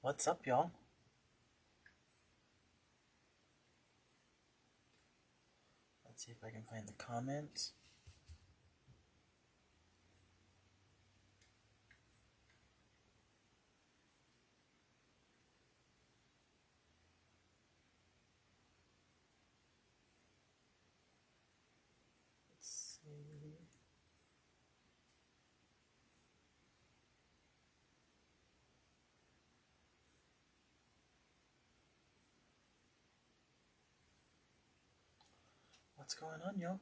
What's up, y'all? Let's see if I can find the comments. Let's see. What's going on, y'all?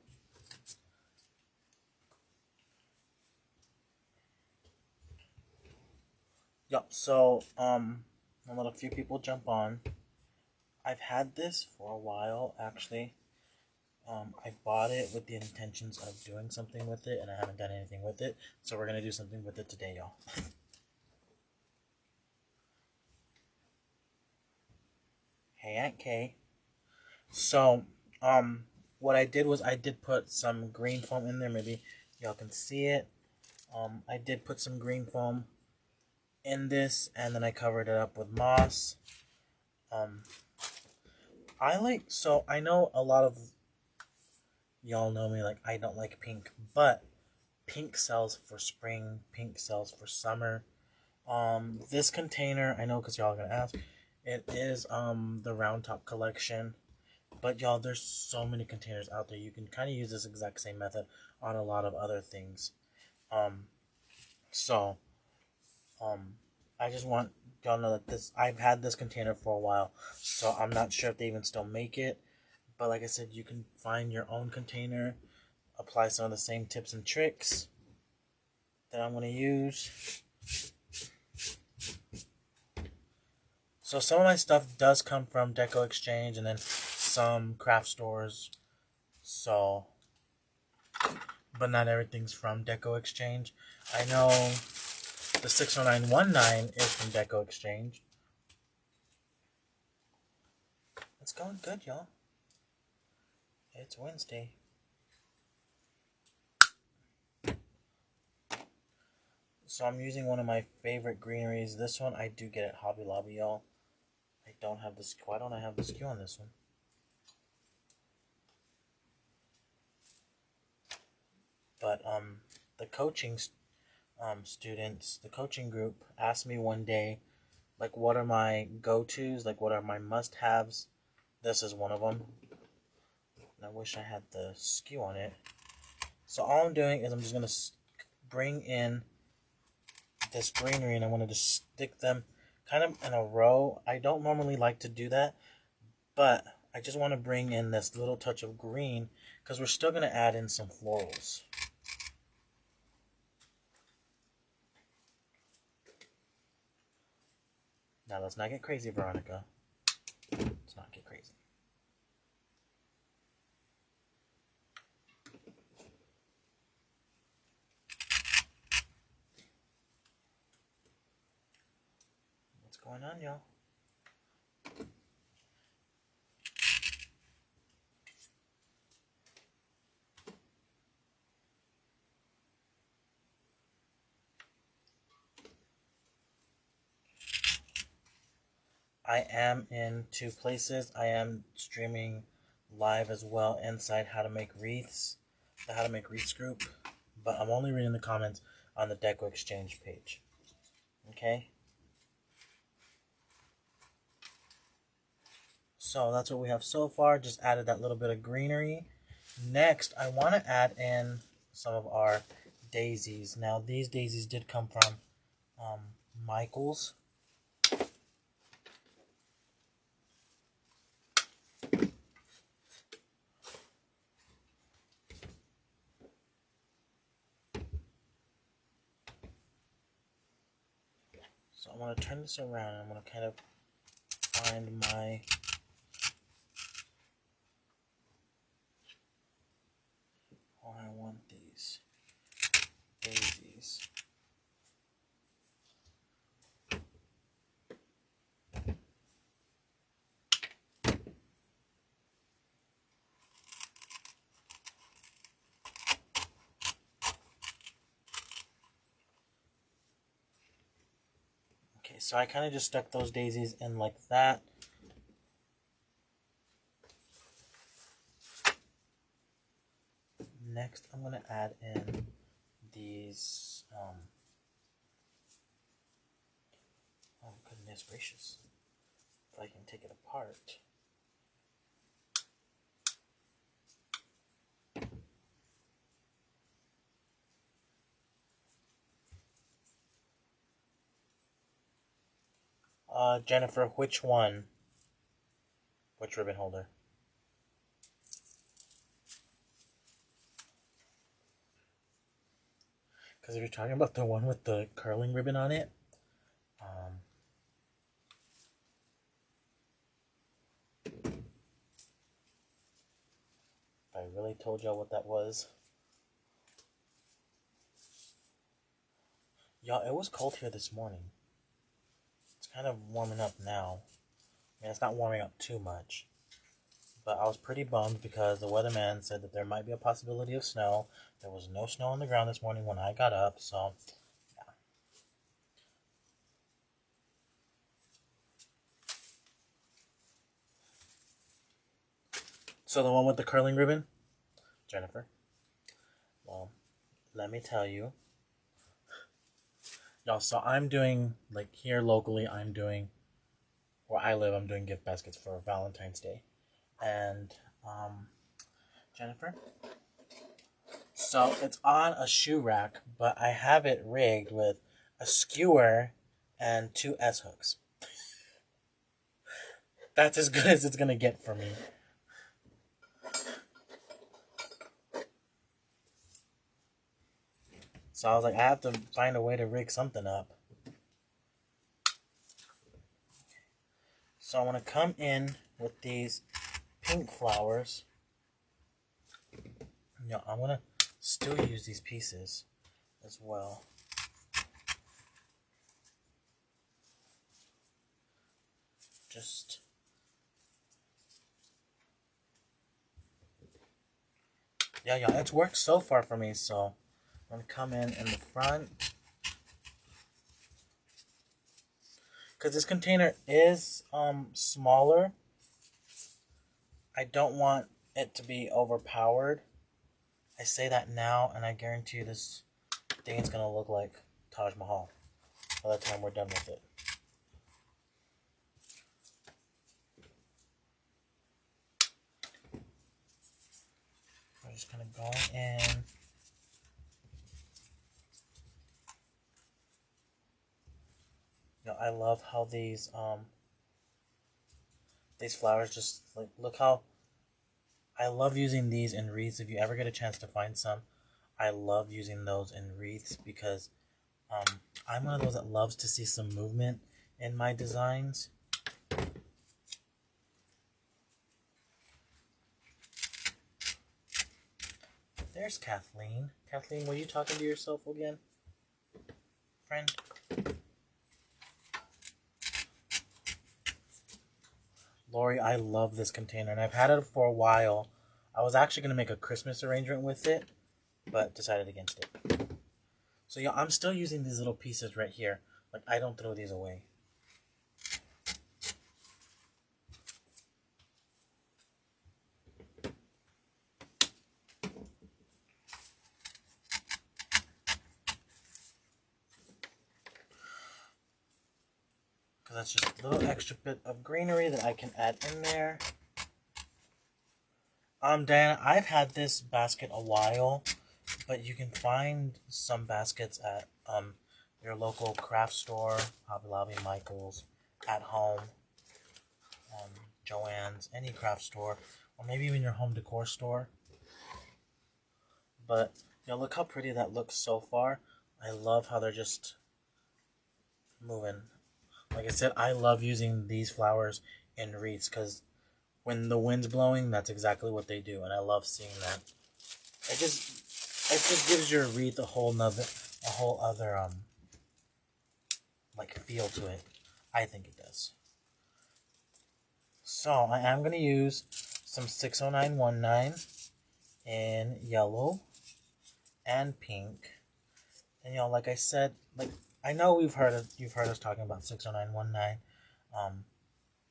Yup, so, I'll let a few people jump on. I've had this for a while, actually. I bought it with the intentions of doing something with it, and I haven't done anything with it, so we're gonna do something with it today, y'all. Hey, Aunt Kay. So, what I did was I did put some green foam in there. Maybe y'all can see it. I did put some green foam in this, and then I covered it up with moss. I know a lot of y'all know me, like, I don't like pink, but pink sells for spring, pink sells for summer. This container, I know because y'all are gonna ask, it is the round top collection. But y'all, there's so many containers out there. You can kind of use this exact same method on a lot of other things. So I just want y'all to know that I've had this container for a while, so I'm not sure if they even still make it. But like I said, you can find your own container, apply some of the same tips and tricks that I'm going to use. So some of my stuff does come from Deco Exchange and then some craft stores. So, but not everything's from Deco Exchange. I know the 60919 is from Deco Exchange. It's going good, y'all. It's Wednesday. So I'm using one of my favorite greeneries. This one I do get at Hobby Lobby, y'all. I don't have the SKU. Why don't I have the SKU on this one? But the coaching students, the coaching group asked me one day, like, what are my go-tos? Like, what are my must-haves? This is one of them. And I wish I had the SKU on it. So all I'm doing is I'm just going to bring in this greenery, and I want to just stick them kind of in a row. I don't normally like to do that, but I just want to bring in this little touch of green because we're still going to add in some florals. Now let's not get crazy, Veronica. Let's not get crazy. What's going on, y'all? I am in 2 places. I am streaming live as well inside How to Make Wreaths, the How to Make Wreaths group, but I'm only reading the comments on the Deco Exchange page. Okay? So that's what we have so far. Just added that little bit of greenery. Next, I want to add in some of our daisies. Now, these daisies did come from Michael's. So I'm going to turn this around, and I'm going to kind of find my I want these daisies. Okay, so I kind of just stuck those daisies in like that. Next, I'm going to add in these, oh goodness gracious, if I can take it apart. Jennifer, which one? Which ribbon holder? Because if you're talking about the one with the curling ribbon on it, if I really told y'all what that was. Y'all, it was cold here this morning. It's kind of warming up now. I mean, it's not warming up too much. But I was pretty bummed because the weatherman said that there might be a possibility of snow. There was no snow on the ground this morning when I got up, so yeah. So the one with the curling ribbon, Jennifer. Well, let me tell you. Y'all, so I'm doing, like here locally, I'm doing, where I live, I'm doing gift baskets for Valentine's Day. And, Jennifer, so it's on a shoe rack, but I have it rigged with a skewer and 2 S-hooks. That's as good as it's going to get for me. So I was like, I have to find a way to rig something up. So I want to come in with these pink flowers. You know, I'm going to still use these pieces as well. Just yeah, it's worked so far for me, so I'm going to come in the front. Because this container is smaller, I don't want it to be overpowered. I say that now, and I guarantee you this thing is going to look like Taj Mahal by the time we're done with it. We're just going to go in. You know, I love how these flowers just, like, look how, I love using these in wreaths. If you ever get a chance to find some, I love using those in wreaths because I'm one of those that loves to see some movement in my designs. There's Kathleen. Kathleen, were you talking to yourself again? Friend? Lori, I love this container, and I've had it for a while. I was actually going to make a Christmas arrangement with it, but decided against it. So yeah, I'm still using these little pieces right here. Like, I don't throw these away. That's just a little extra bit of greenery that I can add in there. Diana, I've had this basket a while, but you can find some baskets at your local craft store, Hobby Lobby, Michael's, At Home, Joann's, any craft store, or maybe even your home decor store. But you know, look how pretty that looks so far. I love how they're just moving. Like I said, I love using these flowers in wreaths because when the wind's blowing, that's exactly what they do, and I love seeing that. It just gives your wreath a whole other like feel to it. I think it does. So I am going to use some 60919 in yellow and pink. And you know, like I said, like I know you've heard us talking about 60919. Um,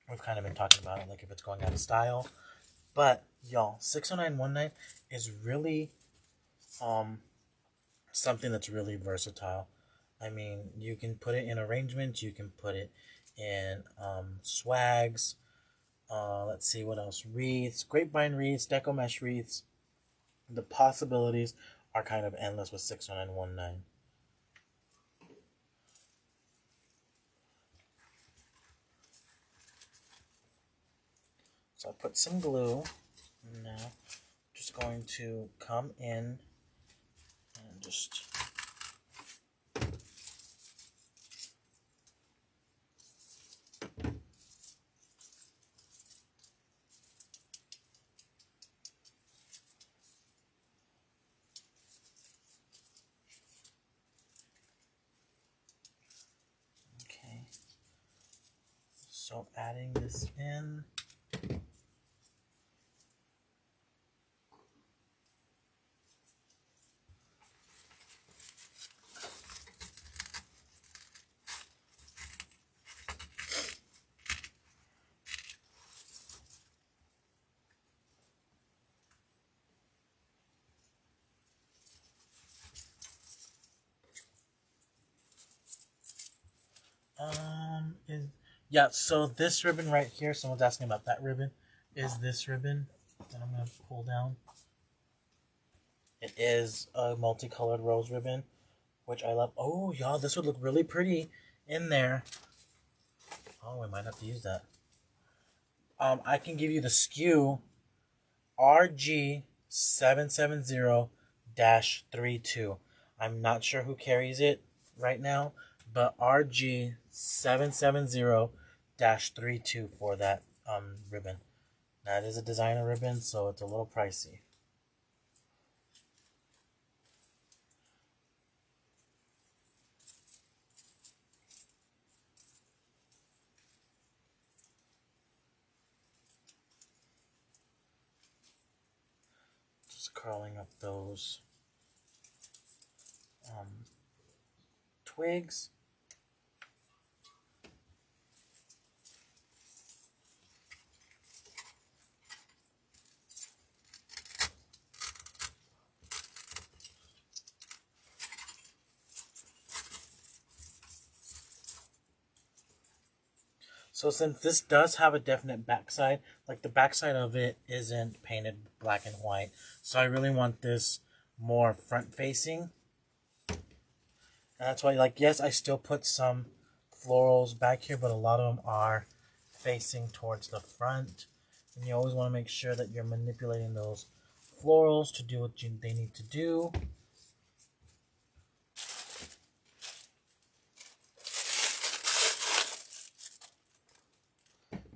we've kind of been talking about it, like if it's going out of style. But y'all, 60919 is really um something that's really versatile. I mean, you can put it in arrangements, you can put it in swags. Let's see what else. Wreaths, grapevine wreaths, deco mesh wreaths. The possibilities are kind of endless with 60919. So I put some glue. Now, just going to come in and just okay. So adding this in. Is yeah. So this ribbon right here. Someone's asking about that ribbon. Is this ribbon that I'm gonna pull down? It is a multicolored rose ribbon, which I love. Oh, y'all, this would look really pretty in there. Oh, we might have to use that. I can give you the SKU RG770-32. I'm not sure who carries it right now, but RG770-32 for that ribbon. That is a designer ribbon, so it's a little pricey. Just curling up those twigs. So since this does have a definite backside, like the backside of it isn't painted black and white, so I really want this more front facing. And that's why, like, yes, I still put some florals back here, but a lot of them are facing towards the front. And you always want to make sure that you're manipulating those florals to do what they need to do.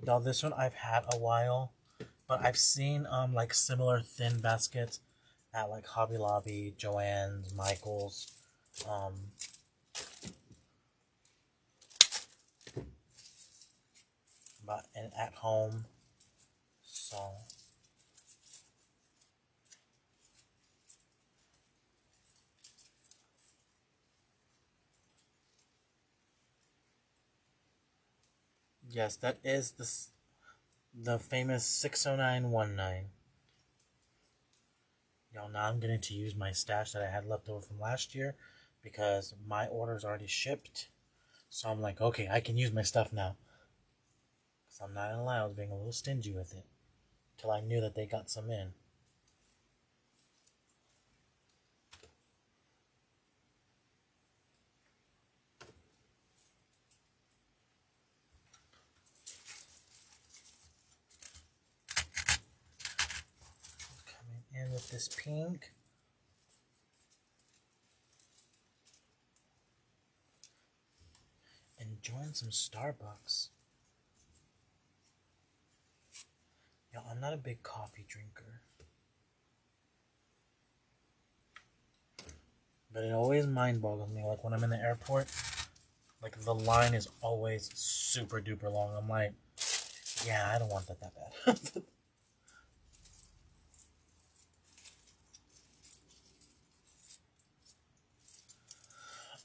Now this one I've had a while, but I've seen like similar thin baskets at like Hobby Lobby, Joann's, Michael's, but and at home. So yes, that is the famous 60919. Y'all, now I'm getting to use my stash that I had left over from last year because my order's already shipped. So I'm like, okay, I can use my stuff now. Because I'm not gonna lie, I was being a little stingy with it. Till I knew that they got some in. Coming in with this pink. Enjoying some Starbucks. Yo, I'm not a big coffee drinker. But it always mind boggles me. Like when I'm in the airport, like the line is always super duper long. I'm like, yeah, I don't want that bad.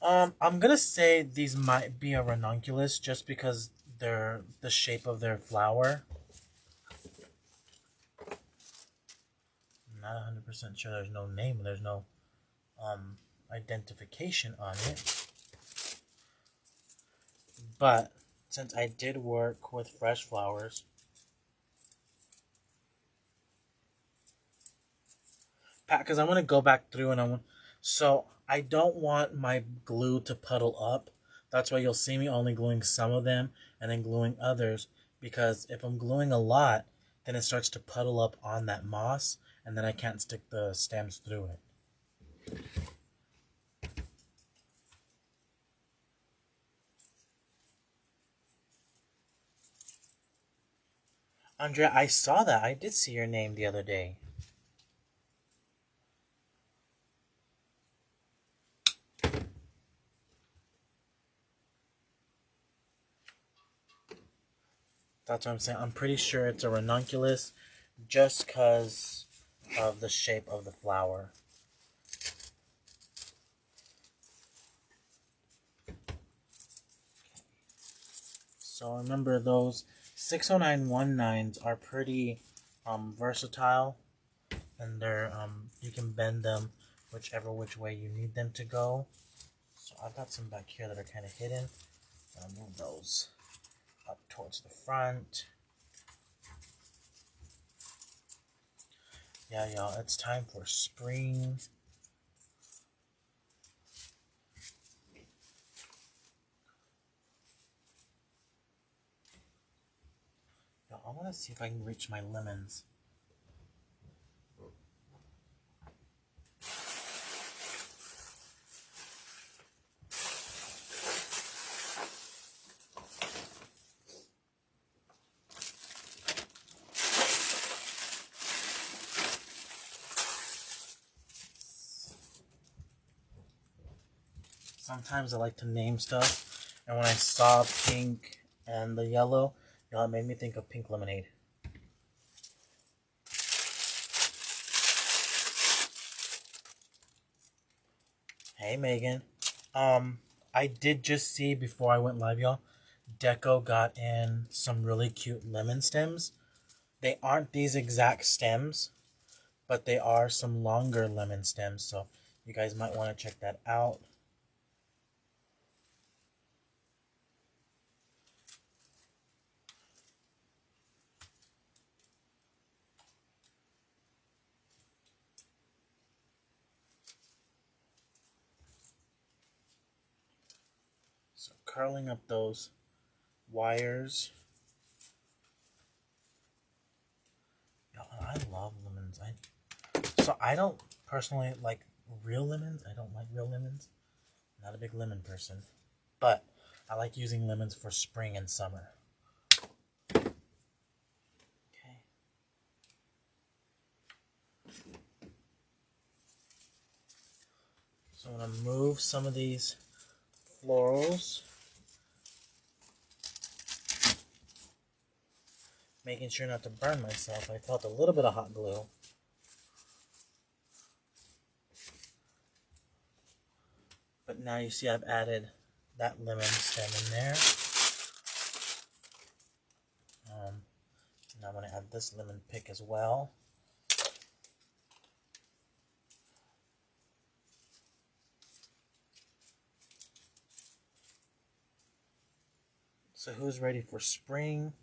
I'm gonna say these might be a ranunculus just because they're the shape of their flower. I'm not 100% sure. There's no name. There's no identification on it. But since I did work with fresh flowers, because I want to go back through and so I don't want my glue to puddle up. That's why you'll see me only gluing some of them and then gluing others, because if I'm gluing a lot, then it starts to puddle up on that moss and then I can't stick the stems through it. Andrea, I saw that. I did see your name the other day. That's what I'm saying. I'm pretty sure it's a ranunculus just because of the shape of the flower. So remember, those 60919s are pretty versatile, and they're you can bend them whichever which way you need them to go. So I've got some back here that are kind of hidden. I'll move those up towards the front. Yeah, y'all, it's time for spring. Y'all, I want to see if I can reach my lemons. Sometimes I like to name stuff, and when I saw pink and the yellow, it made me think of pink lemonade. Hey Megan. I did just see before I went live, y'all, Deco got in some really cute lemon stems. They aren't these exact stems, but they are some longer lemon stems, so you guys might want to check that out. So curling up those wires. I love lemons. So I don't personally like real lemons. I don't like real lemons. Not a big lemon person. But I like using lemons for spring and summer. Okay. So I'm going to move some of these florals. Making sure not to burn myself. I felt a little bit of hot glue. But now you see I've added that lemon stem in there. Now I'm going to add this lemon pick as well. So who's ready for spring?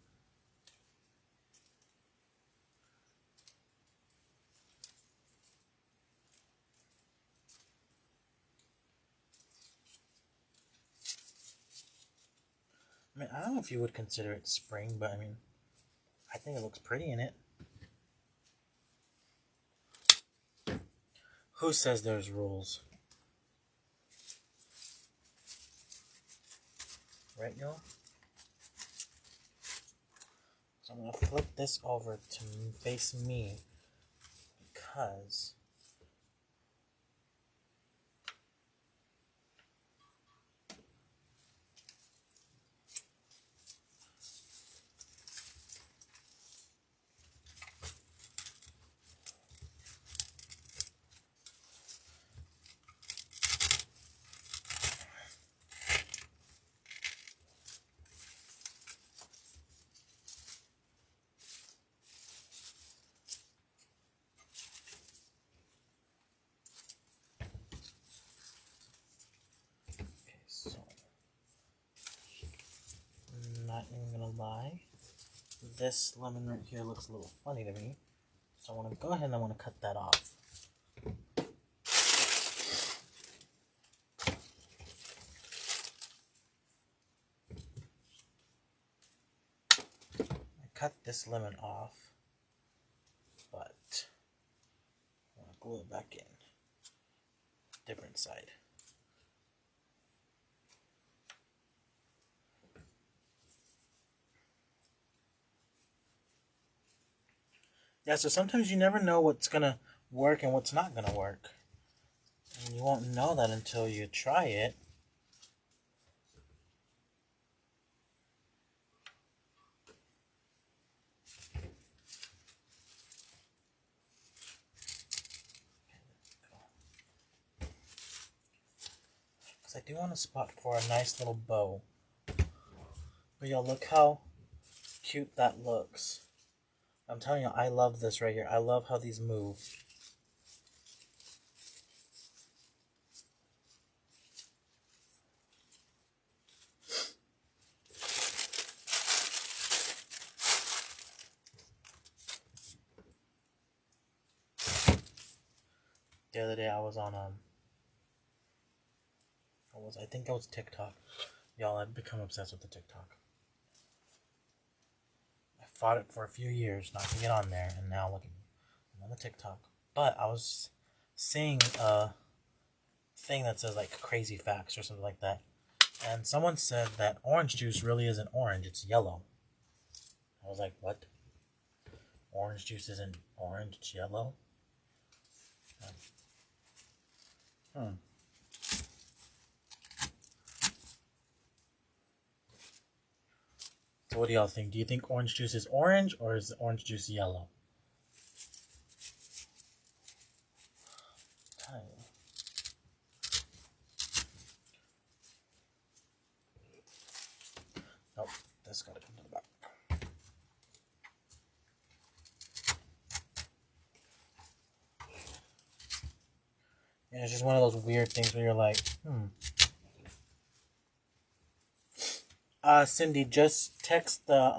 I mean, I don't know if you would consider it spring, but I mean, I think it looks pretty in it. Who says there's rules? Right, y'all? So I'm going to flip this over to face me because not even gonna lie. This lemon right here looks a little funny to me. So I want to go ahead and I want to cut that off. I cut this lemon off, but I want to glue it back in. Different side. Yeah, so sometimes you never know what's gonna work and what's not gonna work. And you won't know that until you try it. Because I do want a spot for a nice little bow. But y'all, look how cute that looks. I'm telling you, I love this right here. I love how these move. The other day I was on I think it was TikTok. Y'all, I've become obsessed with the TikTok. I fought it for a few years not to get on there, and now look at me. I'm on the TikTok. But I was seeing a thing that says like crazy facts or something like that. And someone said that orange juice really isn't orange, it's yellow. I was like, what? Orange juice isn't orange, it's yellow? So what do y'all think? Do you think orange juice is orange or is orange juice yellow? Nope, this gotta come to the back. And it's just one of those weird things where you're like, Cindy, just text the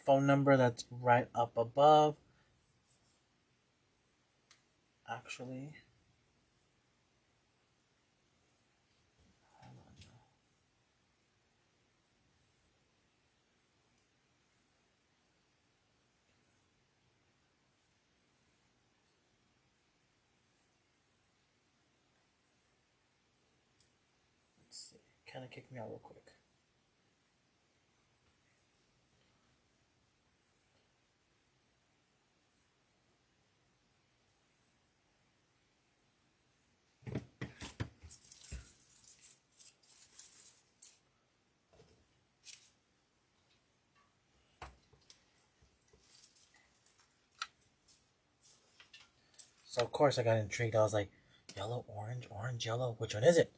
phone number that's right up above. Actually, hold on now. Let's see. Kind of kick me out real quick. So of course I got intrigued. I was like, yellow, orange, orange, yellow. Which one is it?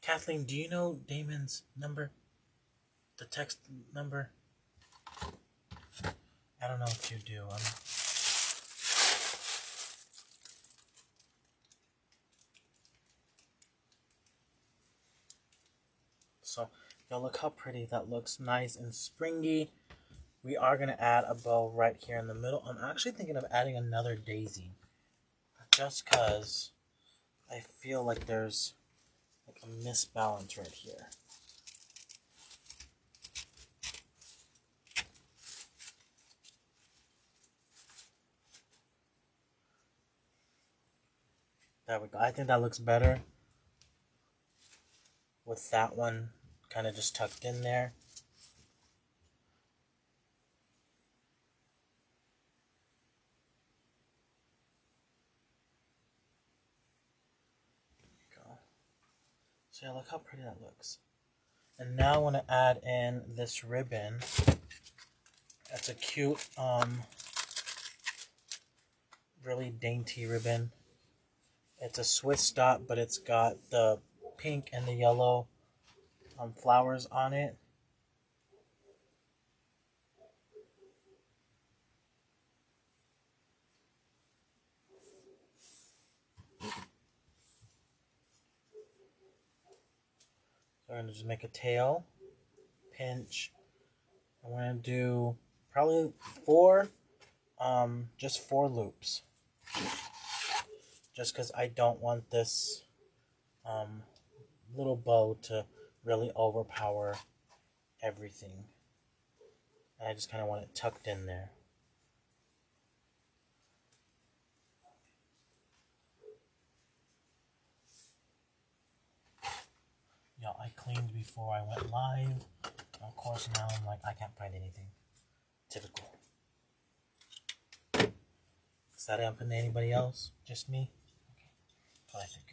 Kathleen, do you know Damon's number? The text number? I don't know if you do. So, y'all, look how pretty that looks. Nice and springy. We are going to add a bow right here in the middle. I'm actually thinking of adding another daisy. Just because I feel like there's like a misbalance right here. There we go. I think that looks better with that one kind of just tucked in there. So yeah, look how pretty that looks. And now I want to add in this ribbon. That's a cute, really dainty ribbon. It's a Swiss dot, but it's got the pink and the yellow flowers on it. I'm going to just make a tail, pinch. I'm going to do probably just 4 loops. Just because I don't want this little bow to really overpower everything. And I just kind of want it tucked in there. Y'all, I cleaned before I went live. Of course, now I'm like, I can't find anything. Typical. Is that happening to anybody else? Just me? Okay. That's what I figured.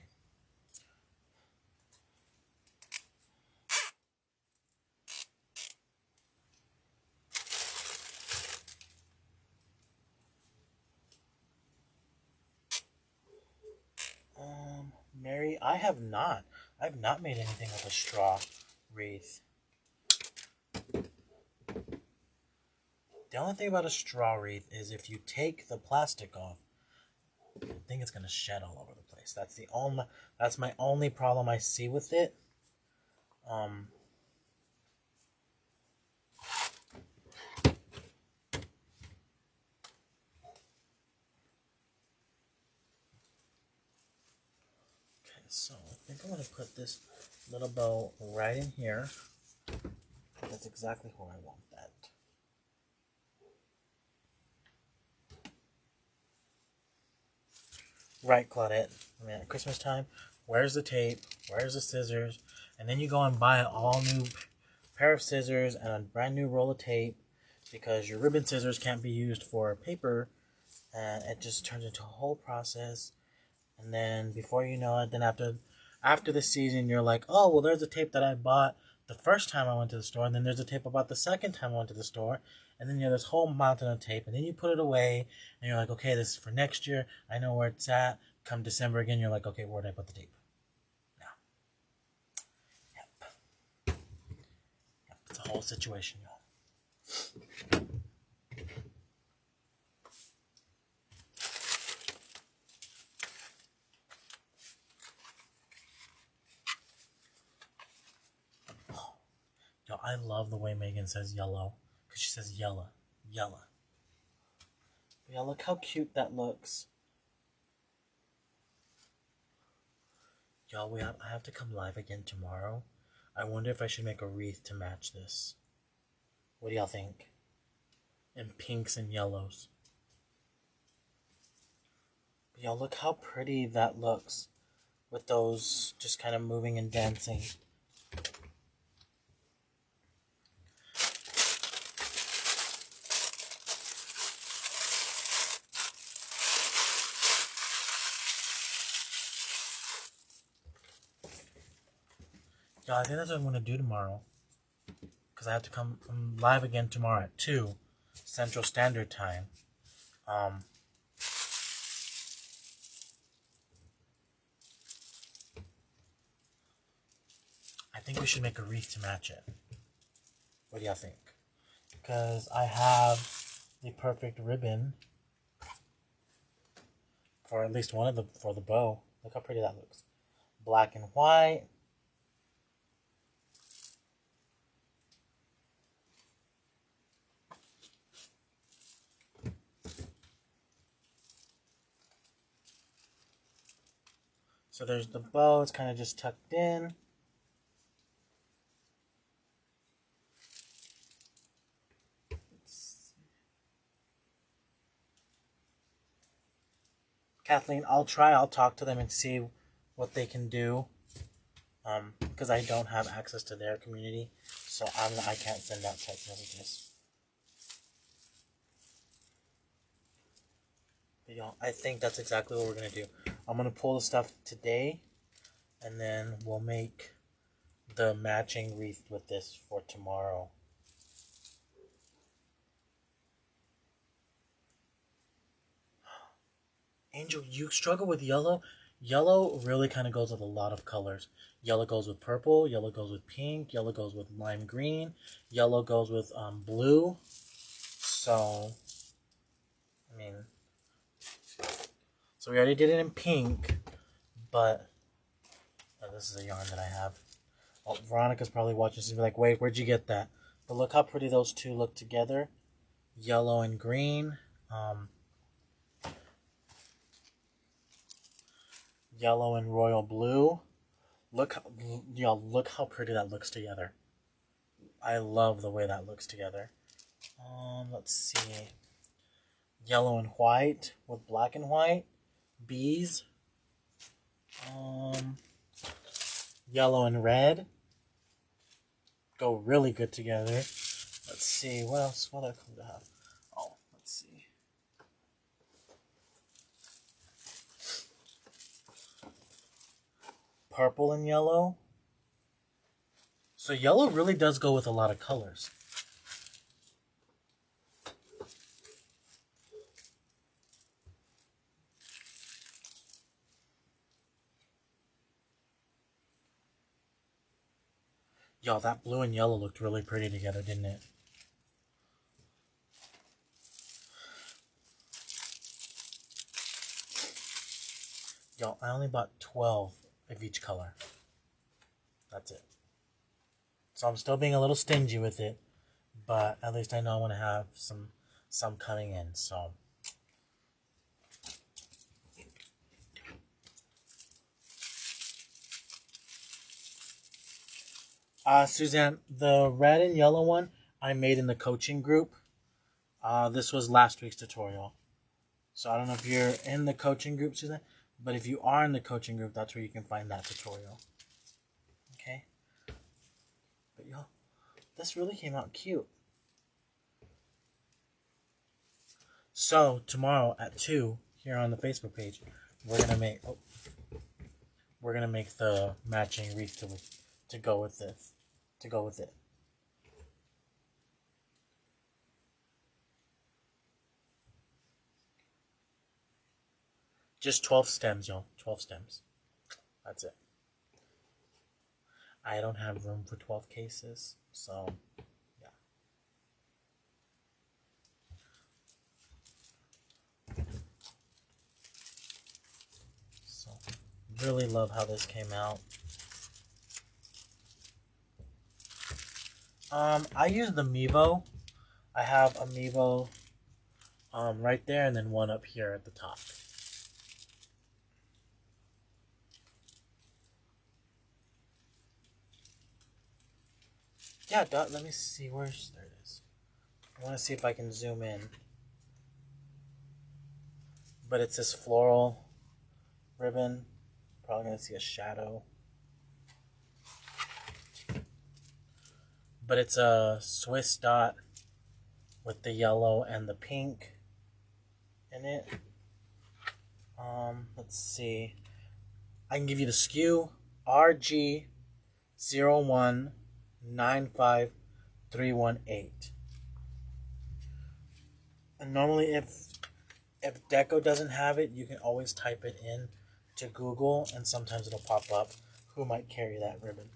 Mary, I've not made anything with a straw wreath. The only thing about a straw wreath is if you take the plastic off, I think it's gonna shed all over the place. That's my only problem I see with it. So I think I'm going to put this little bow right in here. That's exactly where I want that. Right, Claudette. I mean, at Christmas time, where's the tape? Where's the scissors? And then you go and buy an all new pair of scissors and a brand new roll of tape because your ribbon scissors can't be used for paper, and it just turns into a whole process. And then before you know it, then after the season, you're like, oh, well, there's a tape that I bought the first time I went to the store, and then there's a tape I bought the second time I went to the store, and then you have this whole mountain of tape, and then you put it away, and you're like, okay, this is for next year. I know where it's at. Come December again, you're like, okay, where did I put the tape? Now. Yep. It's a whole situation, y'all. Yo, I love the way Megan says yellow, because she says yella, yella. Yeah, look how cute that looks. Y'all, I have to come live again tomorrow. I wonder if I should make a wreath to match this. What do y'all think? In pinks and yellows. But y'all, look how pretty that looks with those just kind of moving and dancing. Yeah, I think that's what I'm going to do tomorrow. Because I have to come live again tomorrow at 2 Central Standard Time. I think we should make a wreath to match it. What do y'all think? Because I have the perfect ribbon for at least one of for the bow. Look how pretty that looks. Black and white. So there's the bow, it's kind of just tucked in. Kathleen, I'll talk to them and see what they can do. Because I don't have access to their community, so I can't send out text messages. But y'all, I think that's exactly what we're going to do. I'm going to pull the stuff today, and then we'll make the matching wreath with this for tomorrow. Angel, you struggle with yellow? Yellow really kind of goes with a lot of colors. Yellow goes with purple, yellow goes with pink, yellow goes with lime green, yellow goes with blue. So, I mean, so we already did it in pink, but this is a yarn that I have. Oh, Veronica's probably watching. She's like, wait, where'd you get that? But look how pretty those two look together. Yellow and green. Yellow and royal blue. Look how pretty that looks together. I love the way that looks together. Let's see. Yellow and white with black and white. Bees. Yellow and red. Go really good together. Let's see. What else? What other color do I have? Oh, let's see. Purple and yellow. So yellow really does go with a lot of colors. Y'all, that blue and yellow looked really pretty together, didn't it? Y'all, I only bought 12 of each color. That's it. So I'm still being a little stingy with it, but at least I know I want to have some coming in, so. Suzanne, the red and yellow one I made in the coaching group. This was last week's tutorial. So I don't know if you're in the coaching group, Suzanne, but if you are in the coaching group, that's where you can find that tutorial. Okay? But y'all, this really came out cute. So tomorrow at 2 here on the Facebook page, we're gonna make the matching wreath to go with this. To go with it. Just 12 stems, y'all. 12 stems. That's it. I don't have room for 12 cases, so yeah. So really love how this came out. I use the Mevo. I have a Mevo right there and then one up here at the top. Yeah, let me see. There it is. I want to see if I can zoom in. But it's this floral ribbon. Probably going to see a shadow. But it's a Swiss dot with the yellow and the pink in it. Let's see. I can give you the SKU RG0195318. And normally if Deco doesn't have it, you can always type it in to Google and sometimes it'll pop up who might carry that ribbon.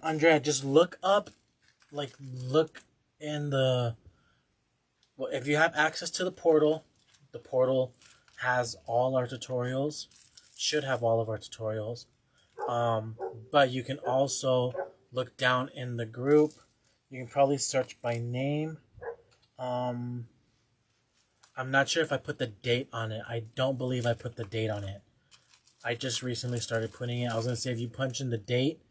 Andrea, just look in the, well, if you have access to the portal has all our tutorials, should have all of our tutorials. But you can also look down in the group. You can probably search by name. I'm not sure if I put the date on it. I don't believe I put the date on it. I just recently started putting it. I was going to say if you punch in the date,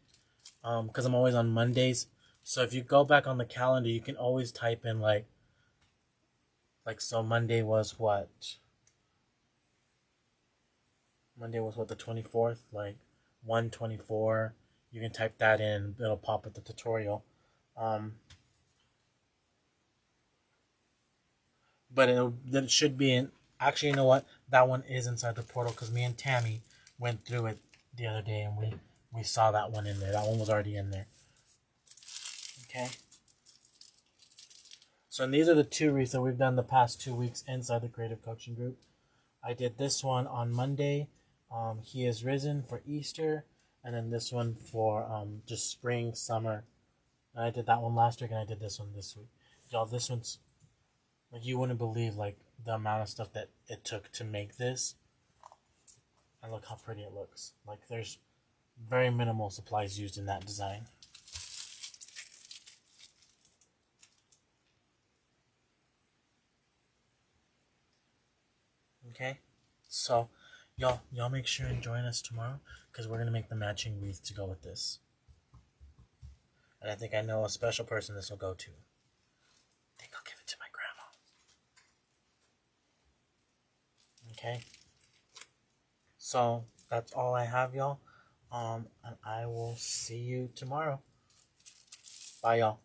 because I'm always on Mondays. So if you go back on the calendar, you can always type in like so Monday was what? Monday was what, the 24th? Like 1/24. You can type that in. It'll pop up the tutorial. But it should be in. Actually, you know what? That one is inside the portal because me and Tammy went through it the other day and we saw that one in there. That one was already in there. Okay. So these are the two wreaths that we've done the past 2 weeks inside the Creative Coaching Group. I did this one on Monday. He is risen for Easter. And then this one for just spring, summer, And I did that one last week, and I did this one this week. Y'all, this one's like you wouldn't believe like the amount of stuff that it took to make this. And look how pretty it looks. Like there's very minimal supplies used in that design. Okay, so y'all make sure and join us tomorrow because we're gonna make the matching wreath to go with this. And I think I know a special person this will go to. I think I'll give it to my grandma. Okay. So that's all I have, y'all. And I will see you tomorrow. Bye, y'all.